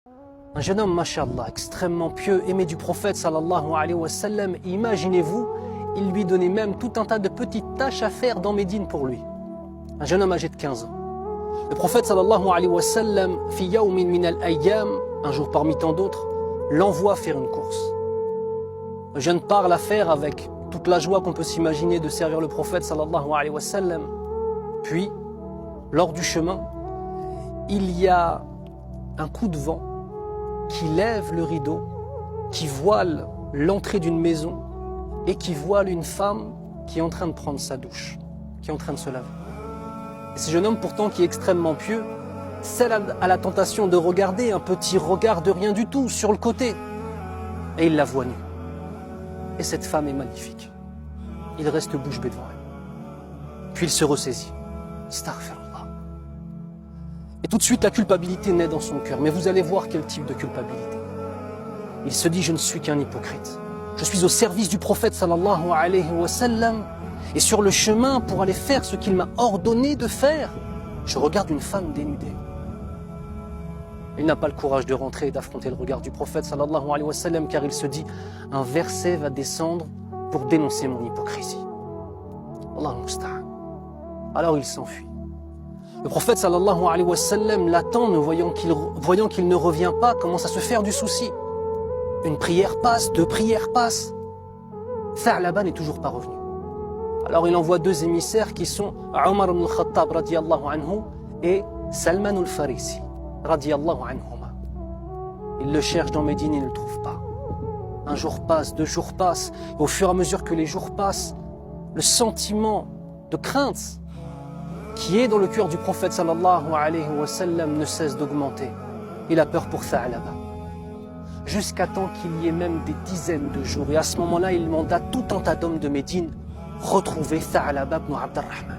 Un jeune homme, mashallah, extrêmement pieux, aimé du prophète sallallahu alayhi wa sallam. Imaginez-vous, il lui donnait même tout un tas de petites tâches à faire dans Médine pour lui. Un jeune homme âgé de 15 ans. Le prophète sallallahu alayhi wa sallam, fi yawmin min al-ayyam, un jour parmi tant d'autres, l'envoie faire une course. Le jeune part la faire avec toute la joie qu'on peut s'imaginer de servir le prophète sallallahu alayhi wa sallam. Puis, lors du chemin, il y a un coup de vent qui lève le rideau, qui voile l'entrée d'une maison et qui voile une femme qui est en train de prendre sa douche, qui est en train de se laver. Et ce jeune homme pourtant qui est extrêmement pieux, celle a la tentation de regarder un petit regard de rien du tout sur le côté. Et il la voit nue. Et cette femme est magnifique. Il reste bouche bée devant elle. Puis il se ressaisit. Astaghfirullah. Et tout de suite la culpabilité naît dans son cœur. Mais vous allez voir quel type de culpabilité. Il se dit, je ne suis qu'un hypocrite. Je suis au service du prophète sallallahu alayhi wa sallam. Et sur le chemin pour aller faire ce qu'il m'a ordonné de faire, je regarde une femme dénudée. Il n'a pas le courage de rentrer et d'affronter le regard du prophète sallallahu alayhi wa sallam, car il se dit, un verset va descendre pour dénoncer mon hypocrisie. Allahu musta'an. Alors il s'enfuit. Le prophète sallallahu alayhi wa sallam l'attend, voyant qu'il ne revient pas, commence à se faire du souci. Une prière passe, 2 prières passent. Tha'laba n'est toujours pas revenu. Alors il envoie 2 émissaires qui sont Omar ibn al-Khattab radiyallahu anhu et Salman al-Farisi radiyallahu anhuma. Il le cherche dans Médine, il ne le trouve pas. Un jour passe, 2 jours passent, et au fur et à mesure que les jours passent, le sentiment de crainte qui est dans le cœur du prophète sallallahu alayhi wa sallam ne cesse d'augmenter. Il a peur pour Tha'laba. Jusqu'à temps qu'il y ait même des dizaines de jours. Et à ce moment-là, il mandate tout un tas d'hommes de Médine retrouver Tha'laba ibn Abd al-Rahman.